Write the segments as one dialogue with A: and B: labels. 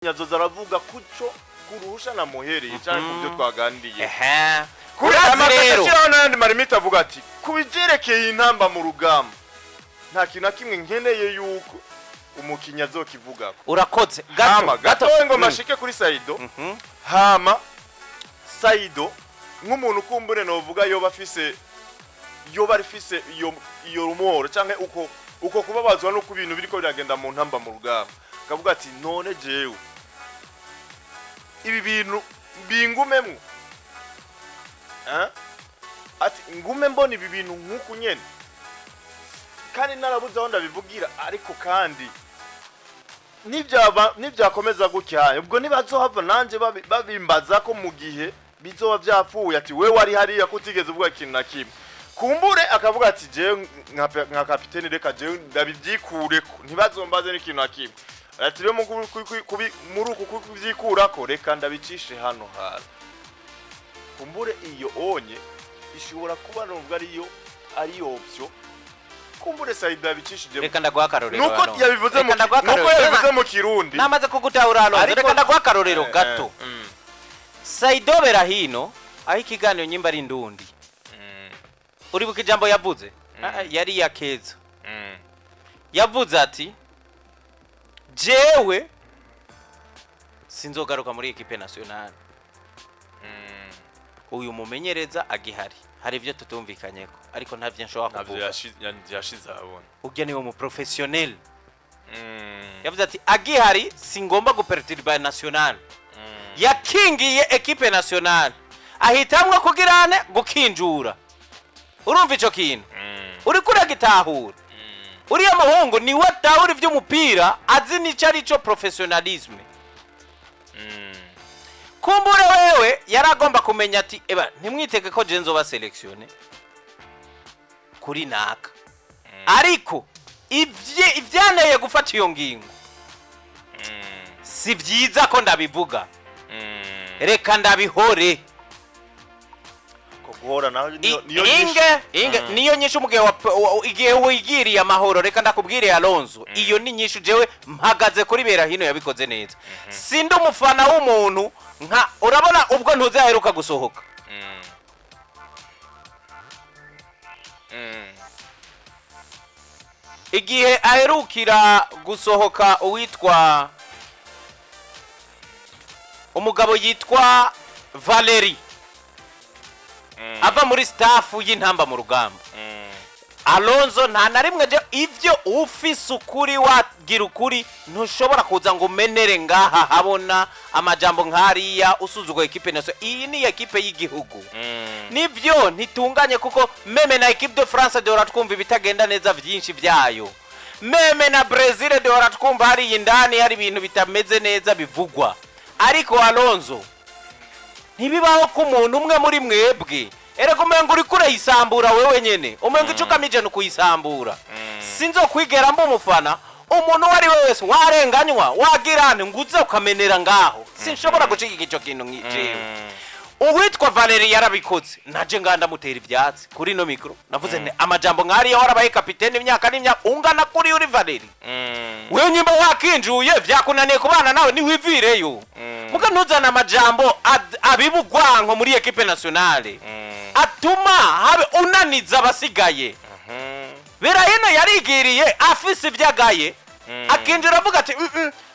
A: nyazoza aravuga kuco kurusha na muhereye cyane ku byo twagandiye
B: kuri rero
A: n'andi marimita avuga ati kubijerekeye intamba mu rugamba nta kintu na kimwe nkeneye yuko umukinya azokivuga
B: urakoze
A: gato ngo mashike kuri Saido hama Saido nk'umuntu kumbure no vuga yo bafise iyo rumoro canke uko kubabazwa no ku bintu biriko biragenda mu ntamba mu rugamba kavuga ati none jewe ibi bintu bingumemwe ati ngume mbona ibi bintu nkuko nyene kandi narabuze aho ndabivugira ariko kandi nivyakomeza gutya ubwo nibazohava nanje babimbaza ko mu gihe bizoba vyapfuye ati we wari hariya kutigeze uvuga ikintu na kimwe kumbure akavuga ati je nka kapiteni reka je ndabivyikureko ntibazombaze n'ikintu na kimwe ati rero muri uku kuvyikurako reka ndabicishe hano hara kumbure iyo onye ishobora kuba novuga ari option kumbure Saido yabicishije
B: reka ndagwa karorero
A: nuko yabivuze mu Kirundi
B: namaze kugutahura hano reka ndagwa karorero gato Saido berahino aho ikiganiro nyimba ari ndundi uri buka ijambo yavuze yari yakeza yavuze ati jewe sinzogaruka muri equipe nationale uyu mumenyereza agihari hari ivyo tutumvikanyeko ariko ntavyo nshobora kuvuga
A: yashize abone
B: ujya niwe mu professionnel yavuze ati agihari singomba guperturba nationale yakingiye equipe nationale ahitamwe kugirane gukinjura urumva ico kintu uri kuragitahura uriya muhungu ni we tawuri vy'umupira azi nico arico professionalisme kumbure wewe yaragomba kumenya ati eba ntimwiteke ko je nzoba selectionné kuri naka ariko ivyaneye gufata iyo ngingo si vyiza ko ndabivuga reka ndabihore
A: guhora naho
B: niyo nyinshi igihe wigiriye amahoro reka ndakubwire Alonzo iyo ni nyinshi jewe mpagaze kuri bera hino yabikoze neza sindi umufana w'umuntu nka urabona ubwo ntuzaheruka gusohoka igihe aherukira gusohoka uwitwa umugabo yitwa Valeri ava muri staff y'intamba mu rugamba Alonzo nta narimwe je ivyo ufise ukuri wagira ukuri ntushobora kuza ngo menere ngaha habona amajambo nkariya usuzugwa equipe naso iyi ni equipe y'igihugu nivyo ntitunganye kuko meme na equipe de France de oratwumva bitagenda neza vyinshi vyayo meme na Brazil de oratwumva hari indani hari ibintu bitameze neza bivugwa ariko Alonzo ntibibaho ko umuntu umwe muri mwebwe ereko umengo uri kure yisambura wewe nyene umengo icukamije no kuyisambura sinzo kwigera mbo umufana umuntu wari wese warenganywa wagirane nguze ukamenera ngaho sinshobora gucika ico kintu ngijewe uwitwa Valeri yarabikoze naje nganda mutera ivyatsi kuri no micro navuze ne amajambo nkari warabaye kapiteni imyaka n'imyaka ungana kuri uri Valeri wewe nyimba wakinjuye vyakunaniye kubana nawe ni wivireyo muga ntuzana amajambo abibugwanko muri equipe nationale atuma habe unaniza abasigaye berahino yarigiriye afise ivyagaye akinjira avuga ati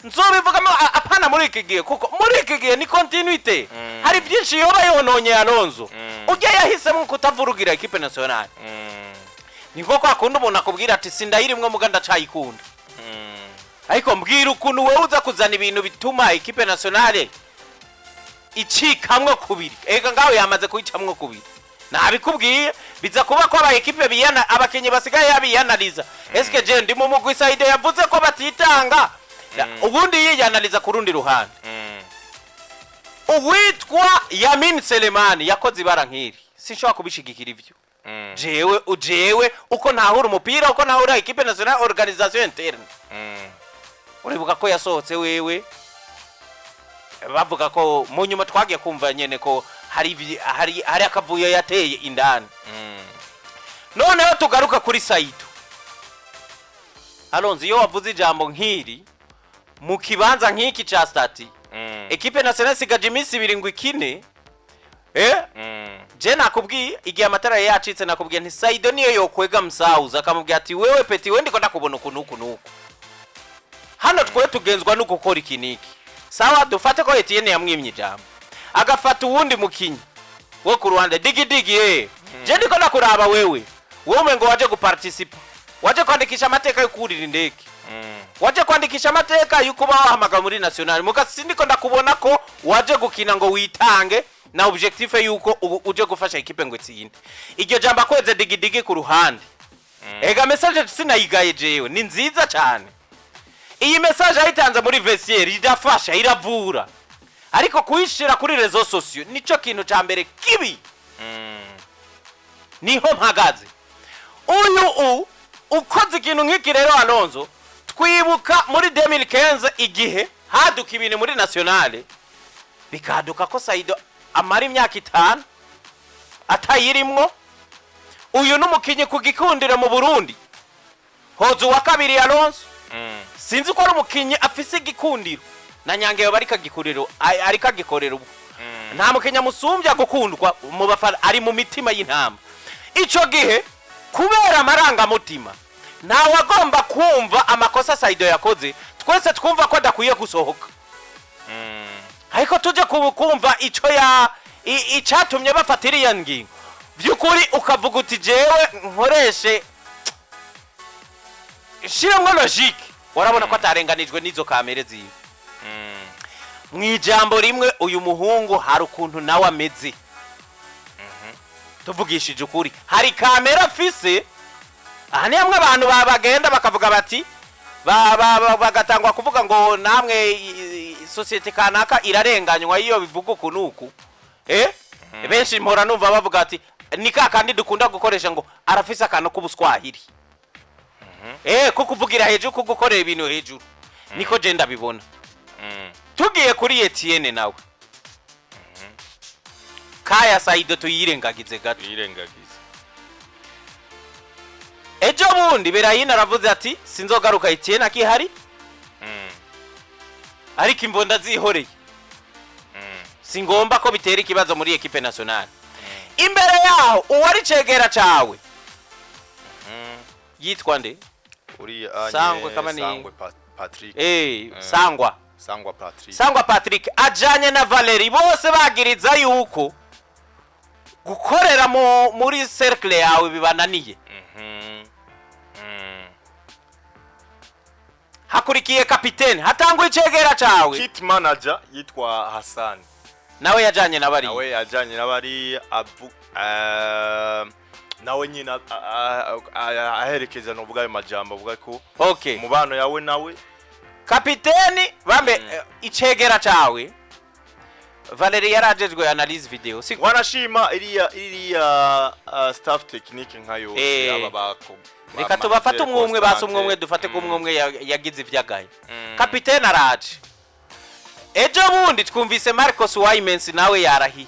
B: nzobivugamo apana muri iki gihe kuko muri iki gihe ni continuité hari byinshi yoba yononye Alonzo ujya yahisemo kutavurugira equipe nationale niko kwa kundi umuntu akubwira ati sindayirimwe muganda cayikunda ariko mbwira ukuntu wewe uza kuzana ibintu bituma equipe nationale icikamwe kubiri ega ngawe yamaze kuyicamwe kubiri nabikubwiye biza kuba ko aba equipe biyana abakenye basigaye yabiyanaliza eske je ndi mu mugwi Saido yavuze ko batitanga ubundi yiyanaliza ku rundi ruhande uwitwa Yamin Selemani yakoze ibara nkiri sinshobora kubishigikira ivyo jewe uko ntahura umupira uko ntahura equipe nationale organisation interne uribuka ko yasohotse wewe bavuga ko mu nyuma twagiye kumva nyene ko hari akavuyo yateye indani noneho tugaruka kuri Saido Alonzo iyo wavuze ijambo nkiri mu kibanza nk'iki ca stati equipe nationale sigaje iminsi 2 ngo ikine je nakubwiye igihe amatara yacitse nakubwiye nti Saido niyo yokwega msauza akamubwira ati wewe peti we ndiko ndakubona uku hano twe tugenzwa no gukora ikiniki sawa dufate ko Etienne yamwimye ijambo agafata uwundi mukinyi wo ku Rwanda digi je ndiko ndakuraba wewe ngo waje guparticipa waje kwandikisha amateka yo kurira indege waje kwandikisha amateka yuko bahamagara muri national mugasi ndiko ndakubona ko waje gukina ngo witange na objectif yuko uje gufasha equipe ngo itsinde iryo jambo akweze digi ku ruhande ega message sinayigaye jewe ni nziza cyane iyi message ayitanze muri vestiaire idafasha iravura ariko kuyishira kuri rezo sociaux nico kintu ca mbere kibi niho mpagaze uyu ukoze ikintu nk'iki rero Alonzo twibuka muri 2015 igihe haduka ibintu muri nationale bikaduka ko Saido amara imyaka 5 atayirimwo uyu numukinyi kugikundira mu Burundi hozo wa kabiri Alonzo sinzi ko ari umukinyi afise igikundiro na nyangeyo barika gikuriro arika gikorera ubu nta mukinya musumbya gukundwa mu bafana ari mu mitima y'intamba ico gihe kubera amaranga mutima nta wagomba kumva amakosa Saido yakoze twese twumva ko adakwiye gusohoka ariko tuje kumva ico icatumye bafatira iya ngingo byukuri ukavuga uti jewe nkoreshe shiramo logique warabona ko atarenganijwe n'izo kamere ziwe mwijambo rimwe uyu muhungu hari ukuntu nawe ameze tuvugishije ukuri hari kamera afise ahani hamwe abantu bagenda bakavuga bati bagatangwa kuvuga ngo namwe societe kanaka irarenganywa iyo bivuga ukunuku benshi mpora numva bavuga ati nika kandi dukunda gukoresha ngo arafise akantu kubuswahili ko kuvugira hejuru ko gukorera ibintu hejuru niko je ndabibona tugiye kuri Etienne nawe kaya Saido tuyirengagize gato ejo bundi berayina aravuze ati sinzogaruka Etienne akihari ariko imbonda zihoreye singomba ko bitera ikibazo muri equipe nationale imbere yaho uwari cegera cawe yitwa nde
A: uri
B: Sangwe kama ni
A: Sangwe Patrick
B: Sangwa Patrick ajanye na Valerie bose bagiriza yuko gukorera muri cercle yawe bibananiye hakurikiye kapiteni hatangwa icegera cawe
A: kit manager yitwa Hassan
B: nawe yajanye
A: nabari nawe nyina aherekeza no vuga majambo vuga ko
B: okay
A: mubano yawe nawe
B: kapiteni bambe icegera cawe Valerie yarajejwe analyse video
A: wanashima iriya staff technique nkayo aba bako
B: reka tubafate umwe basumwe dufate ko umwe yagize ivyagaye kapiteni araje ejo bundi twumvise Marcos Waimensi nawe yarahiye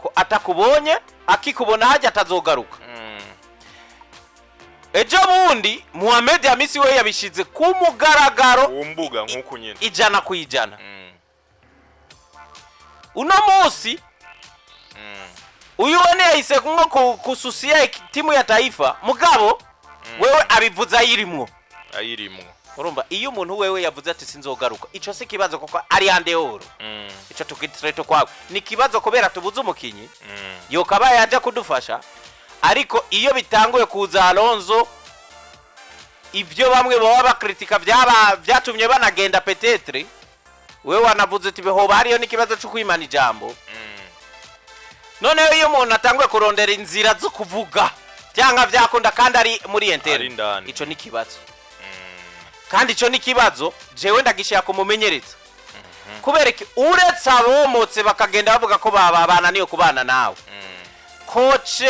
B: ko atakubonye akikubona haje atazogaruka ejo bundi Mohamed Hamisi we yabishize ku mugaragaro
A: umbuga nkuko nyene
B: ijana kwijana uno munsi uyu wene yahise nko kususia timu ya taifa mugabo wewe abivuza yirimwo urumva iyo umuntu wewe yavuze ati sinzogaruka ico se kibazo koko ari hande oro ico tukitreto kwawe ni kibazo kubera tubuze umukinyi yokaba yaje kudufasha ariko iyo bitanguye kuza Alonzo ivyo bamwe baba bakritika byatumye banagenda petetre wewe wanavuze ati beho bariyo ni kibazo cyo kwimana ijambo none iyo umuntu atanguye kurondera inzira zo kuvuga cyangwa vyakunda kandi ari muri enter ico ni kibazo kandi ico ni kibazo jewe ndagishiya kumumenyereza kubereka uretse abomotse bakagenda bavuga ko babana niyo kubana nawe coach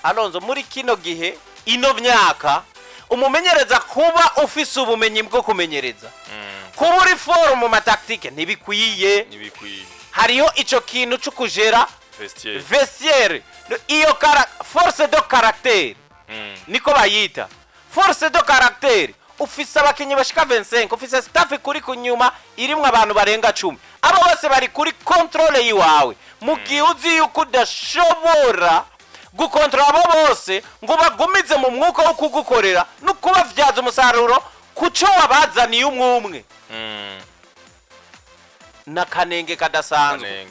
B: Alonzo muri kino gihe ino myaka umumenyereza kuba ufise ubumenyi bwo kumenyereza kuba uri forum mu tactique ntibikwiye hariho ico kintu cyo kujera vestiaire iyo force de caractère niko bayita force de caractère ufise abakinyi bashika 25 ufise staff kuri kunyuma irimwe abantu barenga 10 abo bose bari kuri control yiwawe mu gihe uzi yuko udashobora gukontrola abo bose ngo bagumize mu mwuka wo kugukorera no kubavyaza umusaruro kuco wabazaniye umwe na kanenge kadasanzwe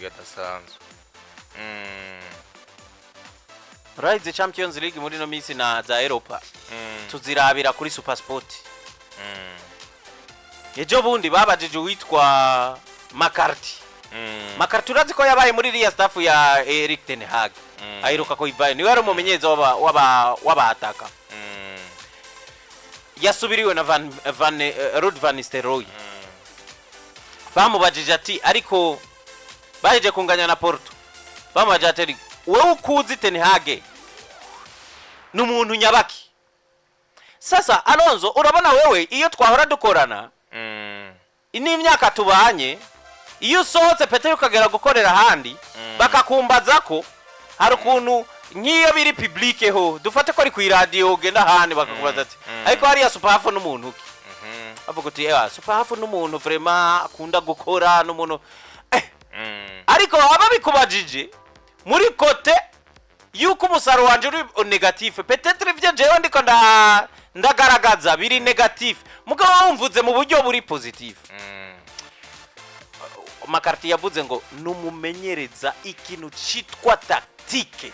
B: Rise Champions League muri no misi na za Europa tuzirabira kuri Super Sport ejo bundi babajije witwa Makarti Makarti urazi ko yabaye muri iriya staff ya Erik ten Hag ayiruka ko ivaye niwe ari umumenyereza w'abataka yasubiriwe na Ruud van Nistelrooy bamubajije ati ariko baje kunganya na Porto bamubajije ati wewe ukuzi ten Hag n'umuntu nyabaki sasa Alonso urabona wewe iyo twahora dukorana ini imyaka tubanye iyo sohotse Petero ukagera gukorera handi bakakumbaza ko hari ukuntu nk'iyo biri publique ho dufate ko ari ku radio genda handi bakakubaza ati ariko hari ya superhafu n'umuntu uki avuga ati superhafu n'umuntu vraiment akunda gukora n'umuntu ariko aba bikubajije muri kote yuko umusaro wanje uri negatif peut-être ivyo jewe ndiko ndagaragaza biri negatif mugabo wumvuze mu buryo buri positif Makarti yavuze ngo numumenyereza ikintu citwa tactique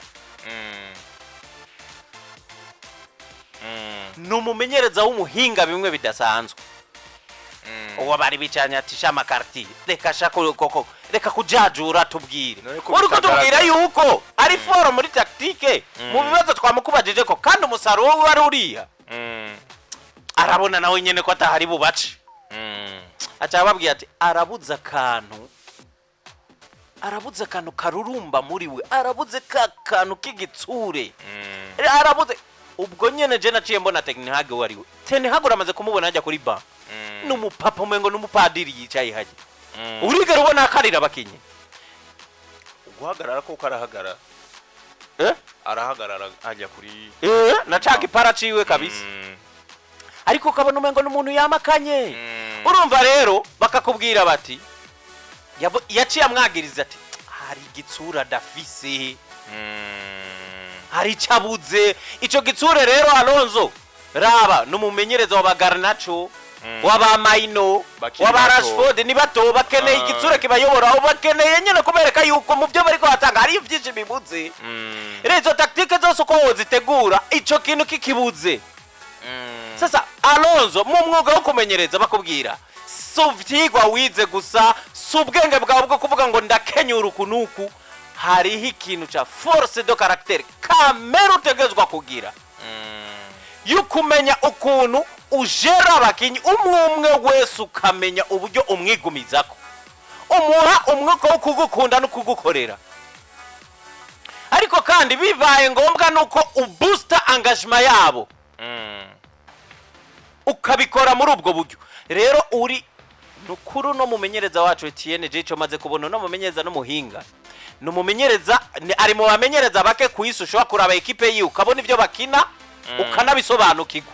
B: numumenyereza w'umuhinga bimwe bidasanzwe uwo bari bicanya ati sha Makarti reka shako koko reka kujajura tubwire uri kutubwira yuko ari foro muri tactique mu bibazo twamukubajije ko kandi umusaro wowe wari uriya arabona nawe nyene ko atahari bubace acha babwiye ati arabuza akantu karurumba muri we arabuze kantu k'igitsure arabuze ubwo nyene je naciye mbona Ten Hag wari we Ten Hag uramaze kumubona ajya kuri ba n'umupapa umengo n'umupadiri yicaye haje urigera ubona akarira bakinyi
A: guhagarara ko karahagara arahagarara ajya kuri
B: nacaka ipara ciwe kabisa ariko kabona umengo n'umuntu yamakanye urumva rero bakakubwira bati yaciye amwagiriza ati hari igitsura dafise hari cabuze ico gitsure rero Alonso raba numumenyereza wa Garnacho waba Maino waba Rashford ni bato bakeneye igitsure kibayobora aho bakeneye nyene kubereka yuko mu byo bariko batanga hari vyinshi bibuze rezo tactique zose uko wozitegura ico kintu kikibuze sasa Alonso mu mwuga wo kumenyereza bakubwira suvyigwa wize gusa subwenge bwawe bwo kuvuga ngo ndakenyura ukunuku hariho ikintu ca force de caractère kamera utegezwa kugira yukumenya ukuntu ujera abakinyi umwe wese ukamenya uburyo umwigumizako umuha umwuka wo kugukunda no kugukorera ariko kandi bibaye ngombwa nuko ubooster engagement yabo ukabikora muri ubwo buryo rero uri nukuru no mumenyereza wacu Etienne Jicho maze kubona no mumenyereza no muhinga no mumenyereza ari mu bamenyereza bake kuyisusha kuraba equipe yi ukabona ivyo bakina ukanabisobanukirwa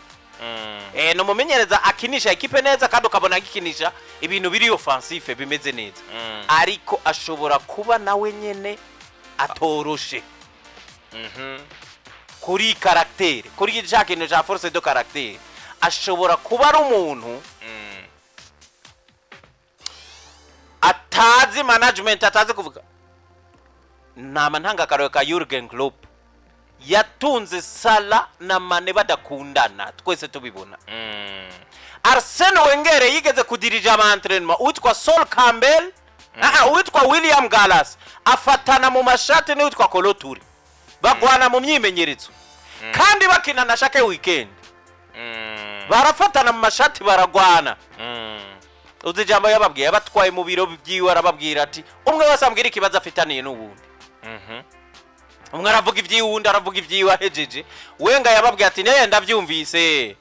B: no mumenyereza akinisha equipe neza kandi ukabona gikinisha ibintu biri offensive bimeze neza ariko ashobora kuba nawe nyene atoroshe kuri caractère kuri gicakintu ca force de caractère ashobora kuba ari umuntu atazi management atazi kuvuga nama ntanga karo ka Jurgen Klopp yatunze Sala na Mane badakundana twese tubibona Arsene Wenger yigeze kudirija ama entraînement uitwa Sol Campbell uitwa William Gallas afatana mu mashati ni uitwa Kolo Toure bagwana mu myimenyerezo kandi bakina na shake weekend barafatana mu mashati baragwana uzi jambo yababwiye abatwaye mu biro byiwe arababwira ati umwe wese ambwira ikibazo afitaniye n'ubundi umwe aravuga ivy'iwundi aravuga ivyiwe ahejeje wenga yababwiye ati neye ndavyumvise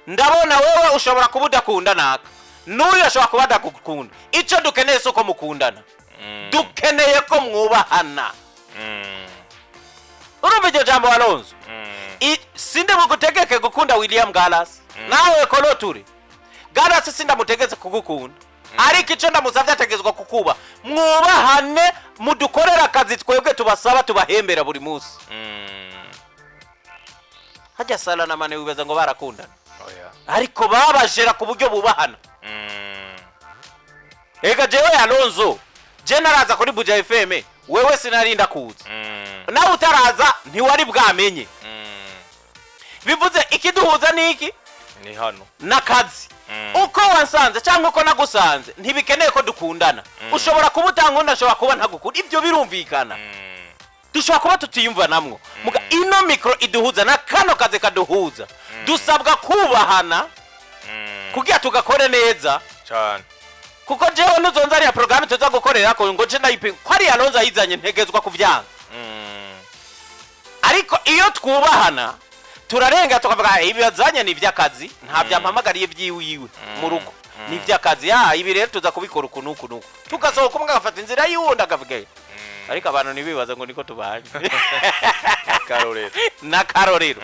B: ndabona wewe ushobora kubudakunda naka n'uyu ashobora kubadakukunda ico dukeneye soko mukundana dukeneye ko mwubahana urumva iryo jambo Alonso sinde mugutegeke gukunda William Gallas nawe koloture gara sisi ndamutegetse kugukunda ariko ico ndamusavye ategezwa kukuba mwubahane mudukorera akazi twebwe tubasaba tubahembera buri munsi hajya sala na mane wibaza ngo barakundana ariko babajera ku buryo bubahana ega jewe Alonzo je naraza kuri Buja FM wewe sinarinda kuza nawe utaraza ntiwari bwamenye bivuze ikiduhuza niki
A: ni hano
B: nakazi uko wansanze cyangwa uko nagusanze ntibikeneye ko dukundana ushobora kuba utankunda ashobora kuba ntagukunda ibyo birumvikana dushobora kuba tutiyumva namwo muga ino micro iduhuza na kano kaze kaduhuza dusabwa kubahana kugira tugakore neza
A: cyane
B: kuko jewe nuzonza ari program tuza gukorera ko ngo je nayipe ko ari Alonzo ayizanye ntegezwa kuvyanga ariko iyo twubahana turarenga tukavuga ibi yazanye ni vyakazi nta byampamagariye vyiwiwe mu rugo ni vyakazi ibi rero tuza kubikora ukunuku tukasohoka umwe agafata inzira yundi akavuga ariko abantu nibibaza ngo niko tubanye karorero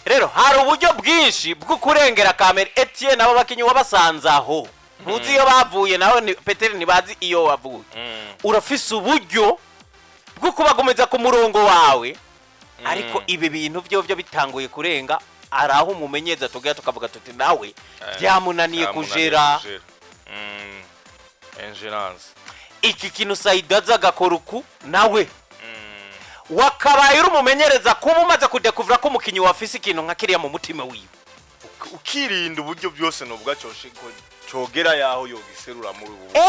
B: rero hari uburyo bwinshi bwo kurengera kamera Etienne nabo bakinyi wabasanzaho ntuzi iyo bavuye nawe Peter nibazi iyo wavuye urafise uburyo bwo kubagomeza ku murongo wawe ariko ibi bintu byo bitanguye kurenga araho umumenyeza tugira tukavuga tuti nawe byamunaniye kujera
A: engineers
B: iki kintu Saido azagakoruku nawe wakabaye urumumenyereza kuba umaze kudekuvura ko umukinyi wafise ikintu nka kiriya mu mutima wiwe
A: ukirinda uburyo byose nubwo cogera yaho yogiserura muri ubu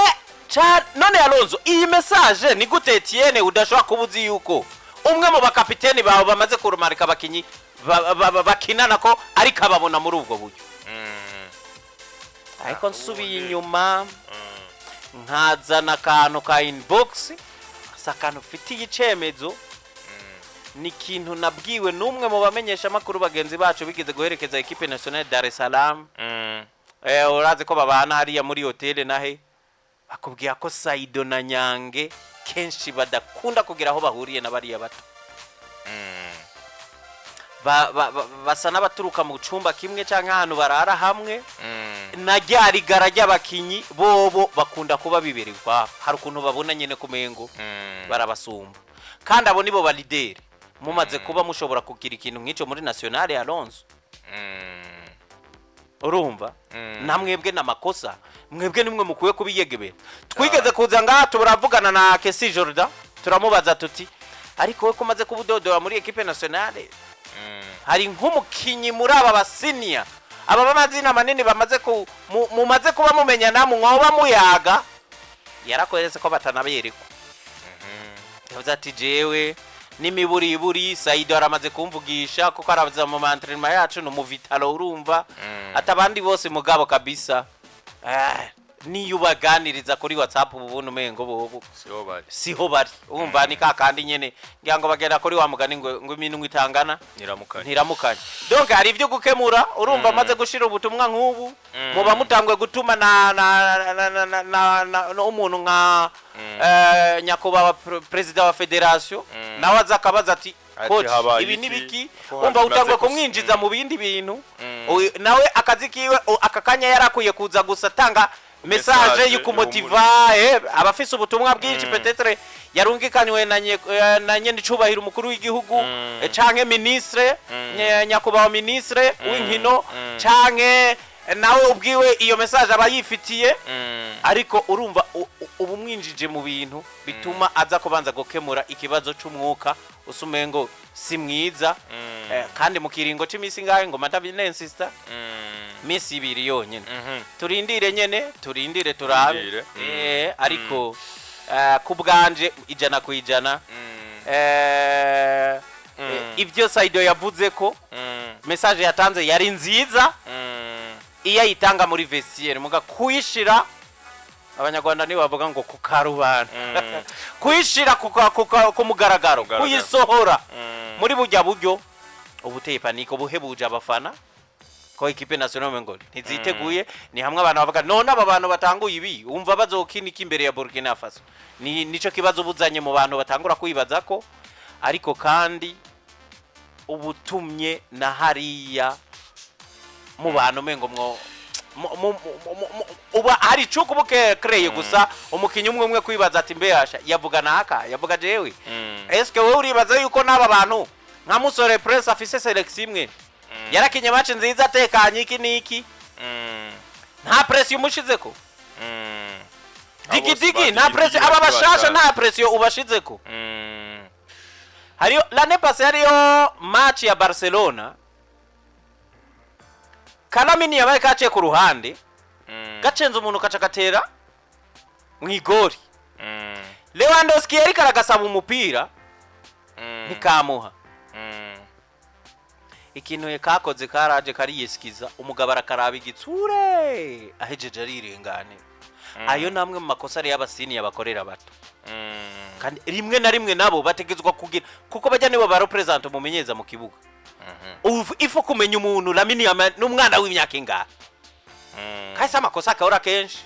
B: none Alonzo iyi message ni gute Etienne udashobora kubuzi yuko umwe mu bakapiteni bawe bamaze kurumarika abakinyi bakinana ko ariko ababona muri ubwo buryo ariko nsubiye inyuma nkazana akantu ka inbox akantu ufitiye icemezo ni kintu nabwiwe n'umwe mu bamenyesha makuru bagenzi bacu bigize guherekeza equipe nationale Dar es Salaam uraze ko babana hariya muri hotel nahe bakubwiye ko Saido na Nyange kenshi badakunda kugira aho bahuriye na bariya bato basa n'abaturuka mu cumba kimwe canke ahantu barara hamwe na ryari garajya abakinyi bobo bakunda kuba biberirwa hari ukuntu babona nyene kumengo barabasumba kandi abo nibo valideri mumaze kuba mushobora kugira ikintu nk'ico muri nationale ya Alonzo urumva namwebwe namakosa mwebwe nimwe mukuye kubiyegebera twigeze kuza ngaha turavugana na Kesi Jordan turamubaza tuti ariko we kumaze kubudodora muri equipe nationale hari nk'umukinyi muri aba basenior aba bamazina manini bamaze mumaze kuba mumenya namwe mwoba muyaga yarakoretse ko batanabereko yavuze ati jewe n'imiburiburi Saido aramaze kumvugisha kuko arabaza mu entraînement yacu no mu vitalo urumva atabandi bose mugabo kabisa niyubaganiriza kuri WhatsApp ubuntu mengo bobo siho bari umva ni kakandi nyene ngira ngo bagera kuri wa mugani ngo imintu itangana ntiramukanye donc hari ivyo gukemura urumva maze gushira ubutumwa nk'ubu muba mutangwe gutuma na umuntu nka nyakuba president wa federation nawe azakabaza ati coach ibi nibiki umva utangwe kumwinjiza mu bindi bintu nawe akazikiwe akakanya yarakuye kuza gusatanga message yukumotiva abafise ubutumwa bwinshi peut-être yarungikanywe na nyene cubahira umukuru w'igihugu canke ministre nyakuba ministre w'inkino canke nawe ubwiwe iyo message abayifitiye ariko urumva ubu mwinjije mu bintu bituma aza kubanza gukemura ikibazo c'umwuka usumengo si mwiza kandi mu kiringo c'imisi ngahe ngo matabi sister misi ibiri yonyene turindire nyene turindire turabe ariko kubwanje ijana ku ijana ivyo Saido yavuze ko message yatanze yari nziza iya yitanga muri vestiaire muga kuyishira abanyarwanda ni bavuga ngo kukarubana kuyishira ku mugaragaro kuyisohora muri bujya buryo ubuteye paniko buhebuje abafana ko equipe nationale ngo ntiziteguye ni hamwe abantu bavuga none aba bantu batanguye ibi umva bazokinika imbere ya Burkina Faso nico kibazo buzanye mu bantu batangura kwibaza ko ariko kandi ubutumye na hariya mu bantu mengo mwo uba hari cuko buke kreye gusa umukinyi umwe kwibaza ati mbehasha yavuga naka yavuga jewe eske wowe uribaza yuko naba bantu nka musore Prince afise selection imwe yarakinye match nziza atekanye iki niki nta press yumushizeko digi nta press aba bashasha nta press yo ubashizeko hariyo l'année passée hariyo match ya Barcelona Kalamini yabaye kaciye ku ruhande gacenze umuntu kacagatera mwigori Lewandowski yari karagasaba umupira nikamuha ikintu yakakoze karaje kariyesikiza umugabo arakaraba igitsure ahejeje arirengane ayo namwe mu makosa ari y'abasini yabakorera bato kandi rimwe na rimwe nabo bategezwa kugira kuko bajya nibo ba represent mumenyeza mu kibuga ifu kumenya umuntu Lamine Yamal n'umwana w'imyaka ingahe kahise amakosa akahora kenshi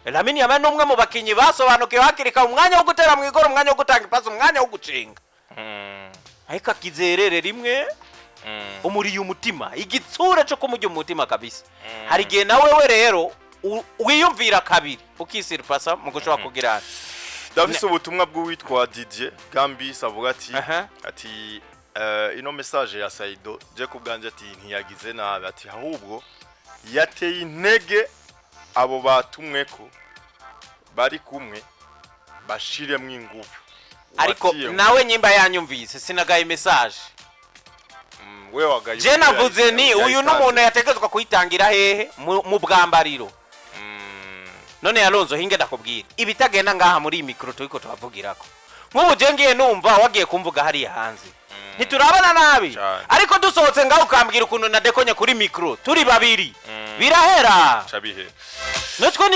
B: Lamine Yamal n'umwe mu bakinyi basobanukiwe hakirika umwanya wo gutera mwigoro umwanya wo gutanga ipasi umwanya wo gucenga ariko akizerere rimwe umuriye umutima igitsura cyo kumujya umutima kabisa hari gihe nawe we rero wiyumvira kabiri ukisirpasa mu gushobora kugirana
A: Davise ubutumwa bw'uwitwa Didier Gambis avuga ati ino message ya Saido je kubganje ati ntiyagize nabi ati ahubwo yateye intege abo batumweko bari kumwe bashiremwe ingufu
B: ariko nawe nyimba yanyumvise sinagaye message
A: wewe wagaye
B: je navuze ni uyu n'umuntu yategezwa kuyitangira hehe mu bwambariro none Alonzo hinge ndakubwira ibitagenda ngaha muri micro turiko tubavugirako nk'ubu je ngiye numva wagiye kumvuga hari hanze ntiturabana nabi ariko dusohotse ngaho ukambwira ukuntu nadekonye kuri micro turi babiri birahera
A: chabihe
B: notwo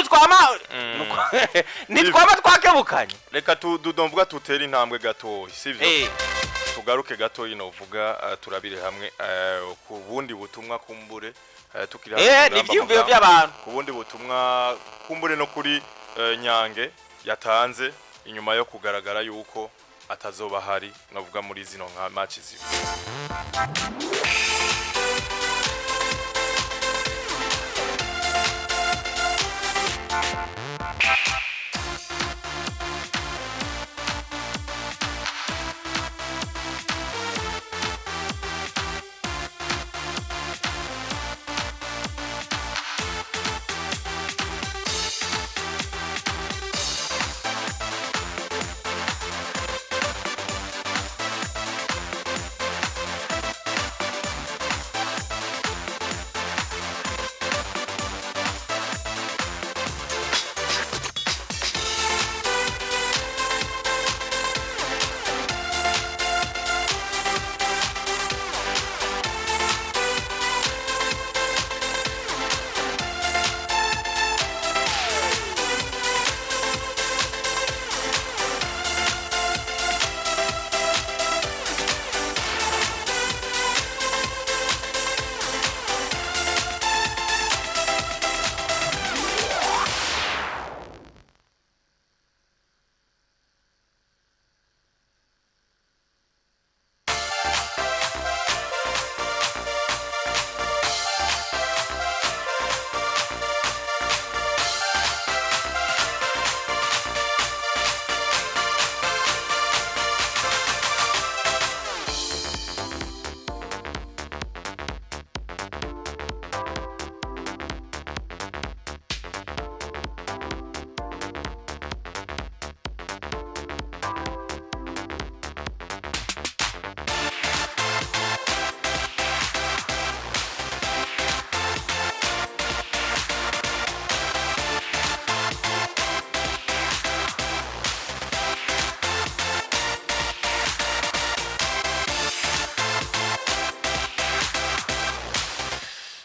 B: nitwama twakebukanye
A: reka tudomvuga tutera intambwe gato sivyo tugaruke gato inovuga turabire hamwe ku bundi butumwa kumbure tukiri
B: nivyumviyo by'abantu
A: ku bundi butumwa kumbure no kuri Nyange yatanze inyuma yo kugaragara yuko atazoba hari novuga muri zino nka match ziwe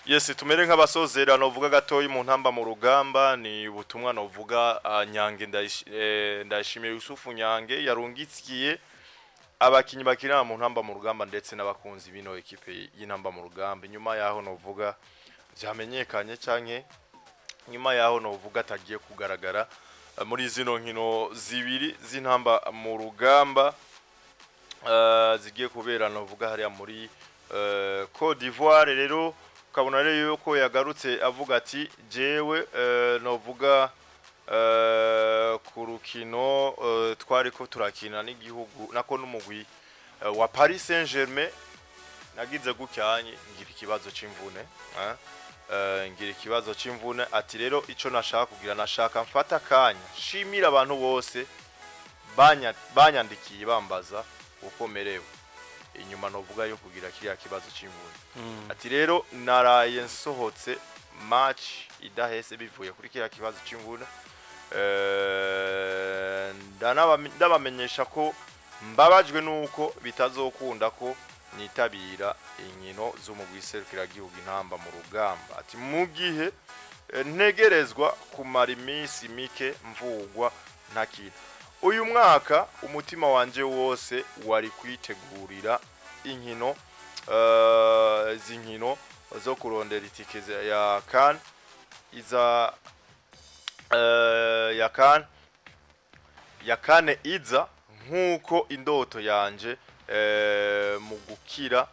A: Yes, tumere nk'abasozera novuga gatoyi mu ntamba mu rugamba ni ubutumwa novuga Nyange Ndayishimiye Yousufu Nyange yarungitsiye abakinyi bakina mu ntamba mu rugamba ndetse n'abakunzi bino ekipe y'intamba mu rugamba nyuma yaho novuga byamenyekanye canke nyuma yaho novuga atagiye kugaragara muri zino nkino zibiri z'intamba mu rugamba zigiye kubera novuga hariya muri Côte d'Ivoire rero ukabona rero yuko yagarutse avuga ati jewe novuga ku rukino twari ko turakina n'igihugu nako n'umugwi wa Paris Saint-Germain nagize gucyanye ngira ikibazo c'imvune ngira ikibazo c'imvune ati rero ico nashaka kugira nashaka mfata kanya shimira abantu bose banyandikiye bambaza uko merewe inyuma novuga yo kugira kiriya kibazo c'imvune ati rero naraye nsohotse match idahese bivuye kuri kiriya kibazo c'imvune ndabamenyesha ko mbabajwe nuko bitazokunda ko nitabira inkino z'umugwi serukiragihugu intamba mu rugamba ati mu gihe ntegerezwa kumara iminsi mike mvugwa ntakira uyu mwaka umutima wanje wose wari kwitegurira inkino zinkino zo kurondera itike ya CAN iza ya CAN iza nkuko indoto yanje mu gukira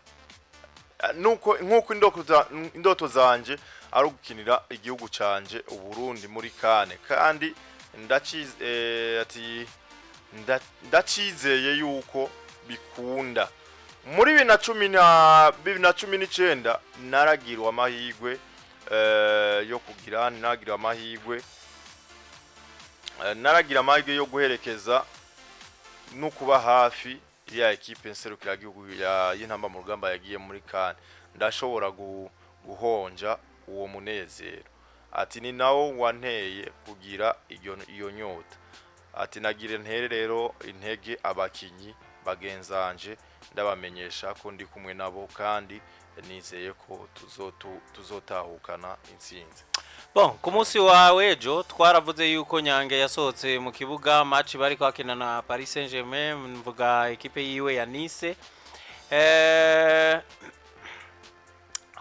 A: nuko indoto zanje ari gukinira igihugu canje Burundi muri CAN kandi ndacizeye yuko bikunda muri 2019 naragirwa amahigwe yo kugira naragira amahigwe yo guherekeza no kuba hafi ya equipe nserukiragihugu y'intamba mu rugamba yagiye muri CAN ndashobora guhonja uwo munezero ati ni nawo wanteye kugira iyo nyota ati nagire ntere rero intege abakinyi bagenzanje ndabamenyesha ko ndi kumwe nabo kandi nizeye ko tuzotahukana intsinzi.
B: Bon, ku munsi wawe ejo twaravuze yuko Nyange yasohotse mu kibuga match bari kwakina na Paris Saint-Germain mvuga equipe yiwe ya Nice.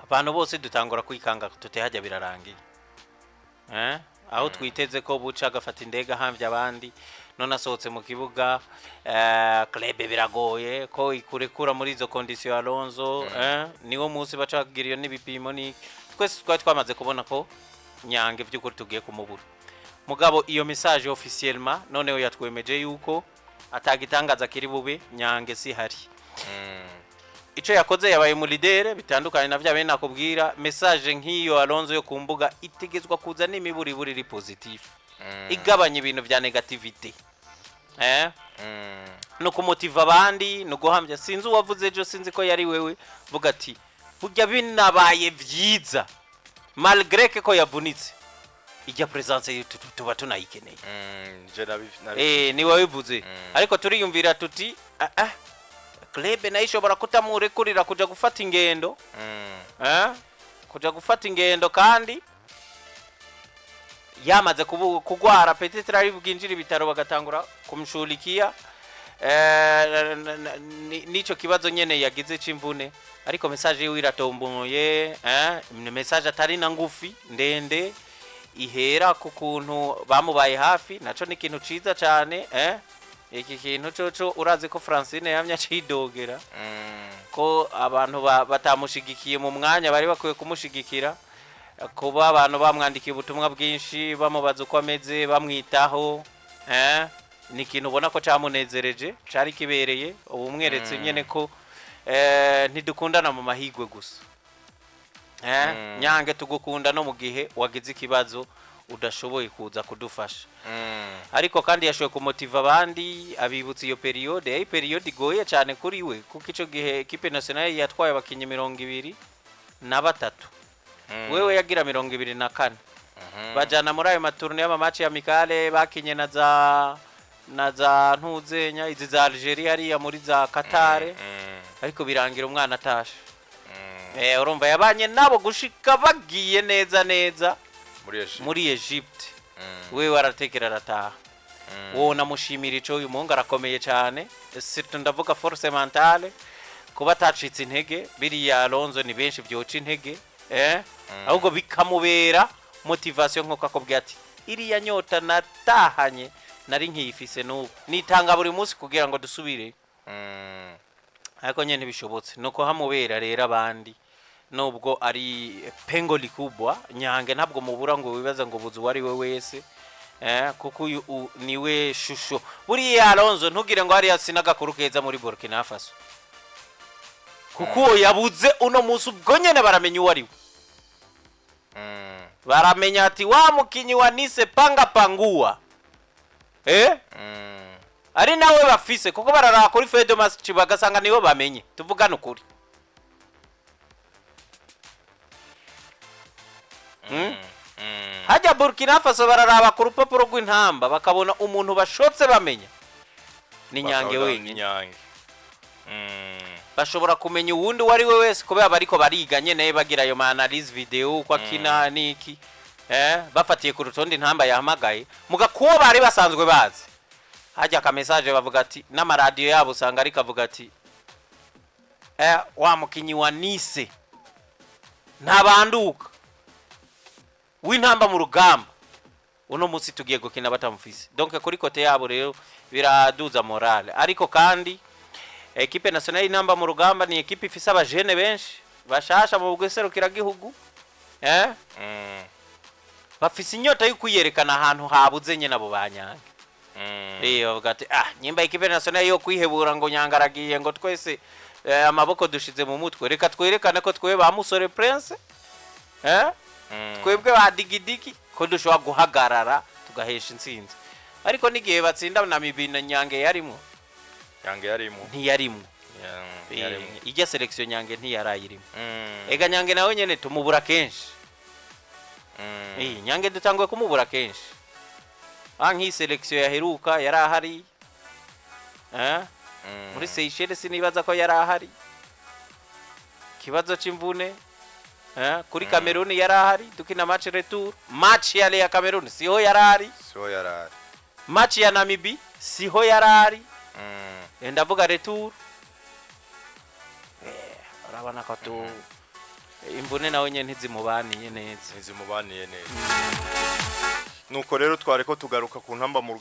B: Abantu bose dutangura kwikanga tutehajya birarangiye. Aho twiteze ko buca gafata indega hamvye abandi none asohotse mu kibuga club biragoye ko ikurekura muri izo condition Alonso niwo munsi bacagira iyo nibipimo ni twese twamaze kubona ko Nyange vy'ukuri tugiye kumubura mugabo iyo message officiellement noneho yatwemeje yuko atagitangaza kiri bube Nyange si hari ico yakoze yabaye mu leader bitandukanye na vya bene nakubwira message nk'iyo Alonso yo kumbuga itegezwa kuza n'imiburi buri positive igabanya ibintu vya negativity no kumotiva abandi no guhamya sinzi uwavuze ejo sinzi ko yari wewe vuga ati burya binabaye vyiza malgré ko yavunitse ijya presence tuba tunayikeneye ni wowe bivuze ariko turiyumvira tuti club nayo ishobora kutamurekurira kuja gufata ingendo kuja gufata ingendo kandi yamaze kugwara petite ari bwinjira ibitaro bagatangura kumshulikia nico kibazo nyene yagize c'imvune ariko message yiwe iratomboye message atari na ngufi ndende ihera ku kuntu bamubaye hafi naco ni kintu ciza cyane iki kintu coco urazi ko Francine yamya cidogera ko abantu batamushigikiye mu mwanya bari bakwiye kumushigikira kuba abantu bamwandikiye ubutumwa bwinshi bamubaza uko ameze bamwitaho ni kintu ubona ko cyamunezereje cari kibereye ubu mweretse nyene ko ntidukundana mu mahigwe gusa Nyange tugukunda no mu gihe wagize ikibazo udashoboye kuza kudufasha ariko kandi yashoye kumotiva abandi abibutse iyo periode igoye cyane kuri we kuko ico gihe equipe nationale yatwaye abakinyi 23 wewe yagira 24 bajana muri ayo maturne y'amamatch ya Mikale bakinye na za ntuzenya izi za Algeria ari ya muri za Qatar ariko birangira umwana atashe urumva yabanye nabo gushika bagiye neza muri Egypt wewe aratekera arataha wowe namushimira ico uyu muhungu arakomeye cyane surtout ndavuga force mentale kuba atacitse intege biriya Alonso ni benshi byoca intege ahubwo bikamubera motivation nko kakobwe ati iriya nyota natahanye nari nkiyifise n'ubu nitanga buri munsi kugira ngo dusubire ariko nyene bishobotse nuko hamubera rero abandi nubwo ari pengo likubwa Nyange ntabwo mubura ngo wibaza ngo buzu wari we wese kuko niwe shusho buriya Alonso ntugire ngo hari yasinaga kurukeza muri Burkina Faso kuko yabuze uno musi ubwo nyene baramenya uwari we baramenya ati wa mukinyi wa Nice panga pangua ari nawe bafise kuko barara kuri Fedo Match bagasanga nibo bamenye tuvugana ukuri hajya Burkina Faso bararaba ku rupapuro rw'intamba bakabona umuntu bashotse bamenya ni Nyange wenyine bashobora kumenya uwundi wari we wese kubera bariko bariga nyene bagira ayo analyse video kwa kina niki bafatiye ku rutonde intamba yahamagaye mugakuwo bari basanzwe bazi hajya ka message bavuga ati n'amaradio yabo usanga ari kavuga ati wa mukinyi wa Nice ntabanduka w'intamba mu rugamba uno munsi tugiye gukina batamufise donc kuri kote yabo rero biraduza morale ariko kandi equipe nationale y'intamba mu rugamba ni equipe ifise abajene benshi bashasha mu bweserukira gihugu bafise inyota yo kuyerekana ahantu habuze nyene abo banyange bavuga ati nyimba equipe nationale yo kwihebura ngo nyangaragiye ngo twese amaboko dushize mu mutwe reka twerekane ko twe ba musore prince twebwe ba digidiki ko dushobora guhagarara tugahesha intsinzi ariko nigihe batsinda na mibina Nyange yarimo ntiyarimo ijya selection Nyange ntiyarayirimo ega Nyange nawe nyene tumubura kenshi Nyange dutangwe kumubura kenshi nki selection yaheruka yarahari muri Seychelles nibaza ko yarahari kibazo c'imvune kuri Cameroon yarahari dukina match retour match yale ya Cameroon siho yarahari match ya Namibia siho yarahari ndavuga retour urabona ko tu imvune nawe nyene ntizimubaniye neza
A: nuko rero twareko tugaruka ku ntamba mu